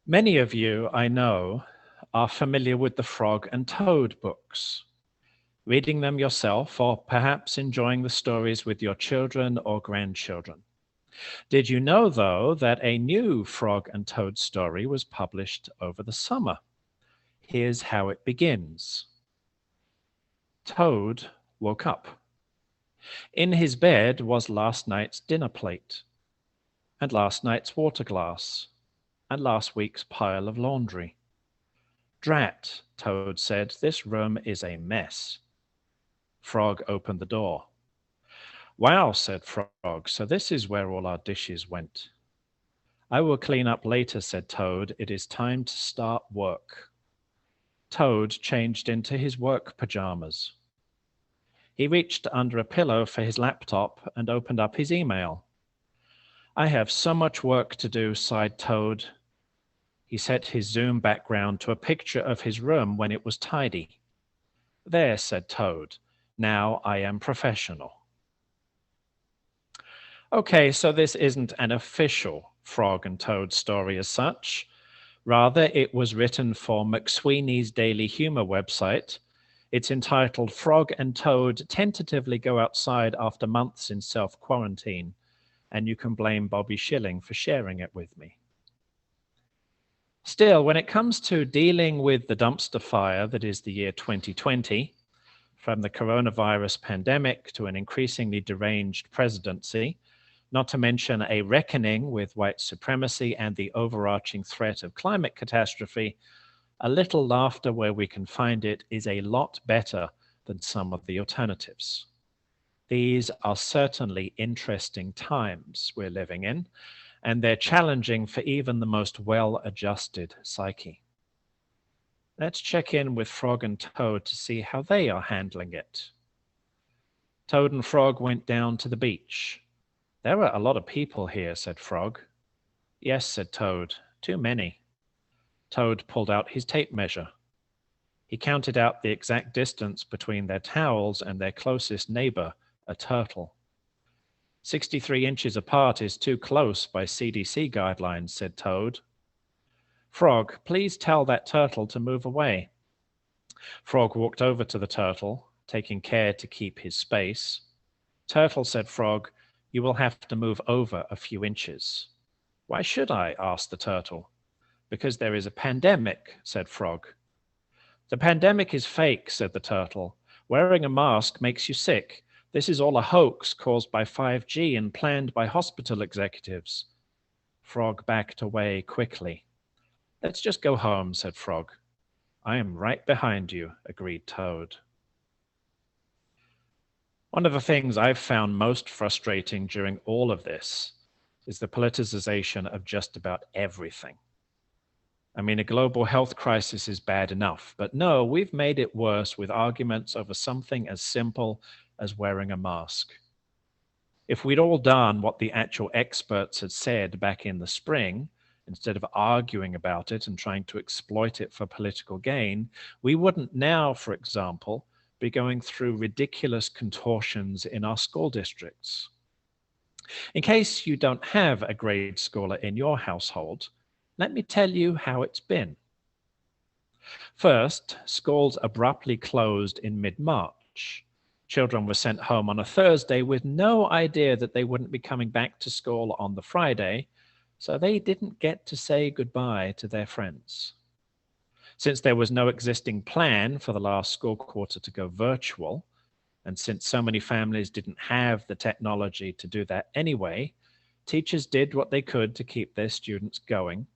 Many of you, I know, are familiar with the Frog and Toad books, reading them yourself or perhaps enjoying the stories with your children or grandchildren. Did you know, though, that a new Frog and Toad story was published over the summer? Here's how it begins. Toad woke up. In his bed was last night's dinner plate, and last night's water glass, and last week's pile of laundry. Drat, Toad said, this room is a mess. Frog opened the door. Wow, said Frog, so this is where all our dishes went. I will clean up later, said Toad. It is time to start work. Toad changed into his work pajamas. He reached under a pillow for his laptop and opened up his email. I have so much work to do, sighed Toad. He set his Zoom background to a picture of his room when it was tidy. There, said Toad. Now I am professional. Okay, so this isn't an official Frog and Toad story as such. Rather, it was written for McSweeney's Daily Humor website. It's entitled Frog and Toad Tentatively Go Outside After Months in Self-Quarantine, and you can blame Bobby Schilling for sharing it with me. Still, when it comes to dealing with the dumpster fire that is the year 2020, from the coronavirus pandemic to an increasingly deranged presidency, not to mention a reckoning with white supremacy and the overarching threat of climate catastrophe, a little laughter where we can find it is a lot better than some of the alternatives. These are certainly interesting times we're living in, and they're challenging for even the most well-adjusted psyche. Let's check in with Frog and Toad to see how they are handling it. Toad and Frog went down to the beach. There are a lot of people here, said Frog. Yes, said Toad, too many. Toad pulled out his tape measure. He counted out the exact distance between their towels and their closest neighbor, a turtle. 63 inches apart is too close by CDC guidelines, said Toad. Frog, please tell that turtle to move away. Frog walked over to the turtle, taking care to keep his space. Turtle, said Frog, you will have to move over a few inches. Why should I? Asked the turtle. Because there is a pandemic, said Frog. The pandemic is fake, said the turtle. Wearing a mask makes you sick. This is all a hoax caused by 5G and planned by hospital executives. Frog backed away quickly. Let's just go home, said Frog. I am right behind you, agreed Toad. One of the things I've found most frustrating during all of this is the politicization of just about everything. I mean, a global health crisis is bad enough, but no, we've made it worse with arguments over something as simple as wearing a mask. If we'd all done what the actual experts had said back in the spring, instead of arguing about it and trying to exploit it for political gain, we wouldn't now, for example, be going through ridiculous contortions in our school districts. In case you don't have a grade schooler in your household, let me tell you how it's been. First, schools abruptly closed in mid-March. Children were sent home on a Thursday with no idea that they wouldn't be coming back to school on the Friday, so they didn't get to say goodbye to their friends. Since there was no existing plan for the last school quarter to go virtual, and since so many families didn't have the technology to do that anyway, teachers did what they could to keep their students going.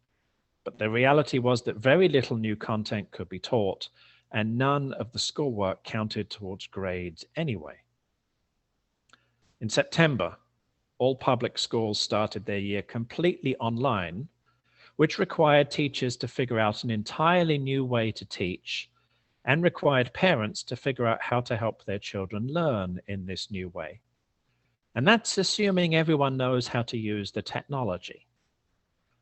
But the reality was that very little new content could be taught, and none of the schoolwork counted towards grades anyway. In September, all public schools started their year completely online, which required teachers to figure out an entirely new way to teach and required parents to figure out how to help their children learn in this new way. And that's assuming everyone knows how to use the technology.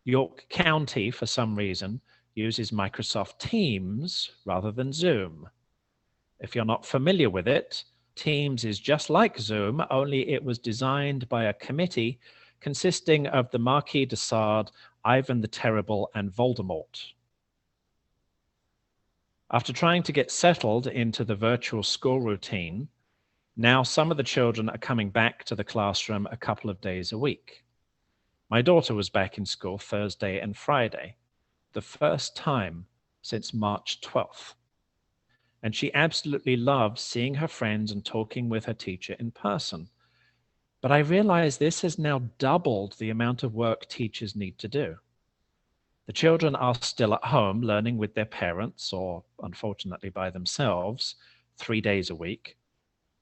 York County, for some reason, uses Microsoft Teams rather than Zoom. If you're not familiar with it, Teams is just like Zoom, only it was designed by a committee consisting of the Marquis de Sade, Ivan the Terrible, and Voldemort. After trying to get settled into the virtual school routine, now some of the children are coming back to the classroom a couple of days a week. My daughter was back in school Thursday and Friday, the first time since March 12th. And she absolutely loves seeing her friends and talking with her teacher in person. But I realize this has now doubled the amount of work teachers need to do. The children are still at home learning with their parents, or unfortunately by themselves, 3 days a week.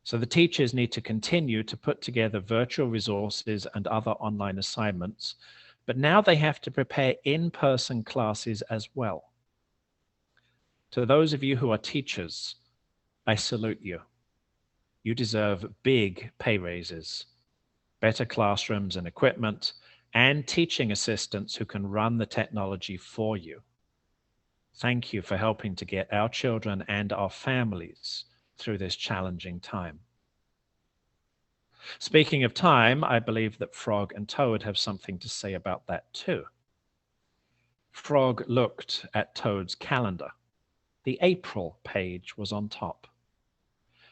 So the teachers need to continue to put together virtual resources and other online assignments, but now they have to prepare in-person classes as well. To those of you who are teachers, I salute you. You deserve big pay raises, better classrooms and equipment, and teaching assistants who can run the technology for you. Thank you for helping to get our children and our families through this challenging time. Speaking of time, I believe that Frog and Toad have something to say about that too. Frog looked at Toad's calendar. The April page was on top.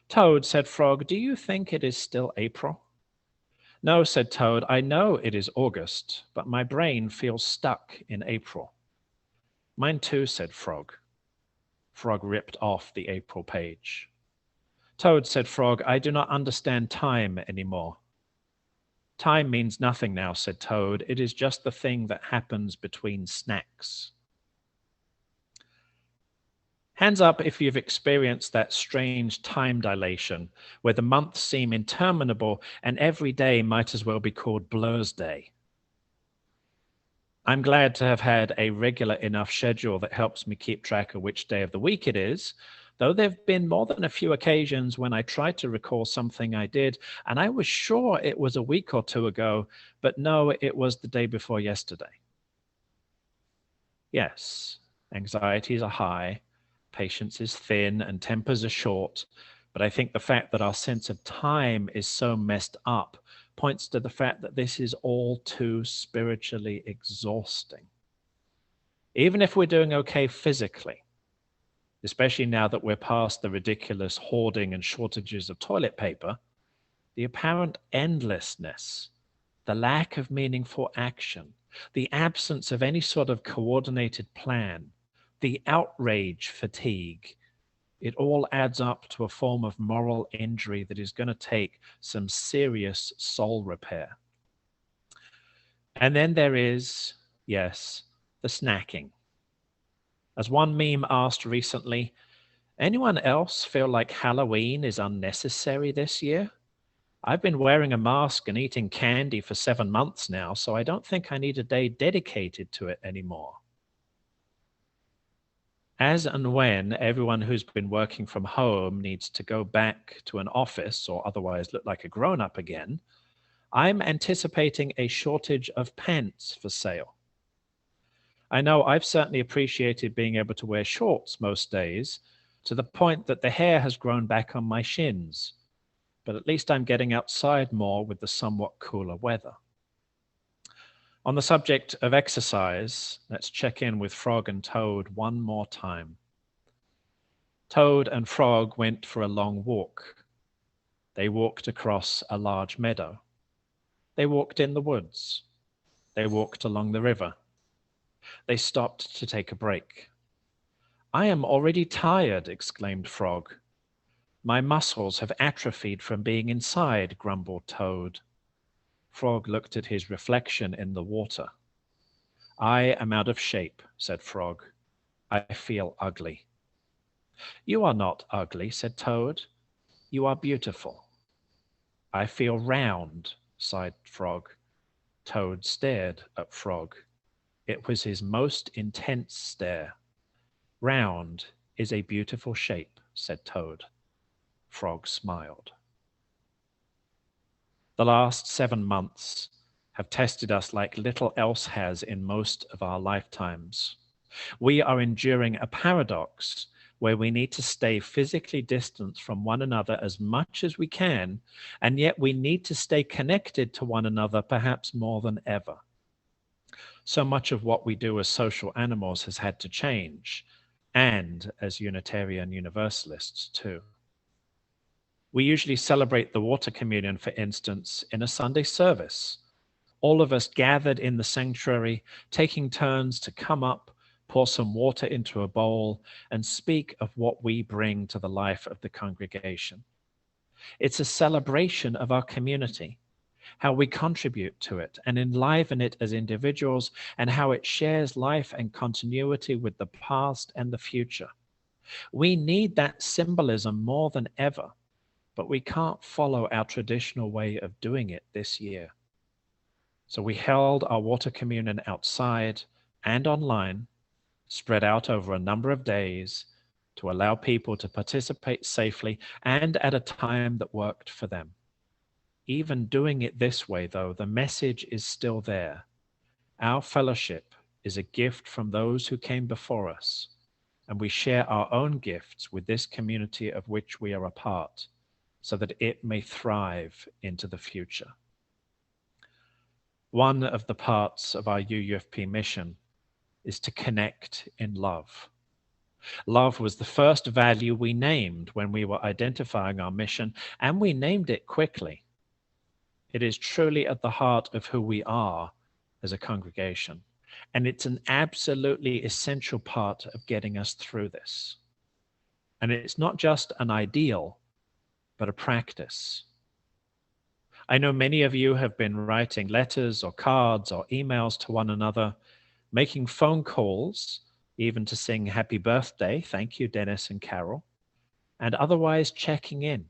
Toad, said Frog, do you think it is still April? No, said Toad, I know it is August, but my brain feels stuck in April. Mine too, said Frog. Frog ripped off the April page. Toad, said Frog, I do not understand time anymore. Time means nothing now, said Toad. It is just the thing that happens between snacks. Hands up if you've experienced that strange time dilation where the months seem interminable and every day might as well be called Blur's Day. I'm glad to have had a regular enough schedule that helps me keep track of which day of the week it is, though there have been more than a few occasions when I tried to recall something I did and I was sure it was a week or two ago, but no, it was the day before yesterday. Yes, anxieties are high, patience is thin, and tempers are short, but I think the fact that our sense of time is so messed up points to the fact that this is all too spiritually exhausting. Even if we're doing okay physically, especially now that we're past the ridiculous hoarding and shortages of toilet paper, the apparent endlessness, the lack of meaningful action, the absence of any sort of coordinated plan, the outrage fatigue, it all adds up to a form of moral injury that is going to take some serious soul repair. And then there is, yes, the snacking. As one meme asked recently, anyone else feel like Halloween is unnecessary this year? I've been wearing a mask and eating candy for 7 months now, so I don't think I need a day dedicated to it anymore. As and when everyone who's been working from home needs to go back to an office or otherwise look like a grown-up again, I'm anticipating a shortage of pants for sale. I know I've certainly appreciated being able to wear shorts most days, to the point that the hair has grown back on my shins, but at least I'm getting outside more with the somewhat cooler weather. On the subject of exercise, let's check in with Frog and Toad one more time. Toad and Frog went for a long walk. They walked across a large meadow. They walked in the woods. They walked along the river. They stopped to take a break. I am already tired, exclaimed Frog. My muscles have atrophied from being inside, grumbled Toad. Frog looked at his reflection in the water. I am out of shape, said Frog. I feel ugly. You are not ugly, said Toad. You are beautiful. I feel round, sighed Frog. Toad stared at Frog. It was his most intense stare. Round is a beautiful shape, said Toad. Frog smiled. The last 7 months have tested us like little else has in most of our lifetimes. We are enduring a paradox where we need to stay physically distanced from one another as much as we can, and yet we need to stay connected to one another perhaps more than ever. So much of what we do as social animals has had to change, and as Unitarian Universalists too. We usually celebrate the water communion, for instance, in a Sunday service. All of us gathered in the sanctuary, taking turns to come up, pour some water into a bowl, and speak of what we bring to the life of the congregation. It's a celebration of our community, how we contribute to it and enliven it as individuals, and how it shares life and continuity with the past and the future. We need that symbolism more than ever, but we can't follow our traditional way of doing it this year. So we held our water communion outside and online, spread out over a number of days to allow people to participate safely and at a time that worked for them. Even doing it this way, though, the message is still there. Our fellowship is a gift from those who came before us, and we share our own gifts with this community of which we are a part, so that it may thrive into the future. One of the parts of our UUFP mission is to connect in love. Love was the first value we named when we were identifying our mission, and we named it quickly. It is truly at the heart of who we are as a congregation, and it's an absolutely essential part of getting us through this. And it's not just an ideal, but a practice. I know many of you have been writing letters or cards or emails to one another, making phone calls, even to sing happy birthday, thank you, Dennis and Carol, and otherwise checking in.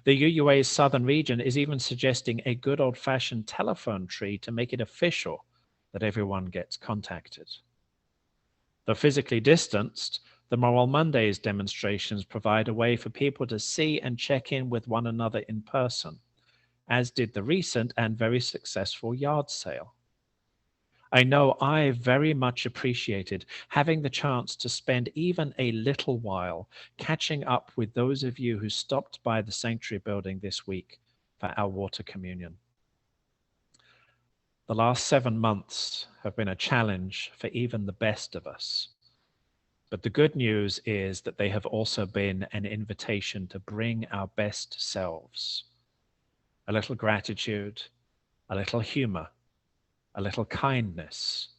The UUA's southern region is even suggesting a good old-fashioned telephone tree to make it official that everyone gets contacted. Though physically distanced, the Moral Mondays demonstrations provide a way for people to see and check in with one another in person, as did the recent and very successful yard sale. I know I very much appreciated having the chance to spend even a little while catching up with those of you who stopped by the sanctuary building this week for our water communion. The last 7 months have been a challenge for even the best of us. But the good news is that they have also been an invitation to bring our best selves. A little gratitude, a little humor, a little kindness.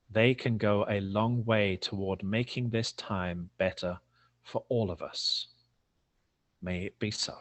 They can go a long way toward making this time better for all of us. May it be so.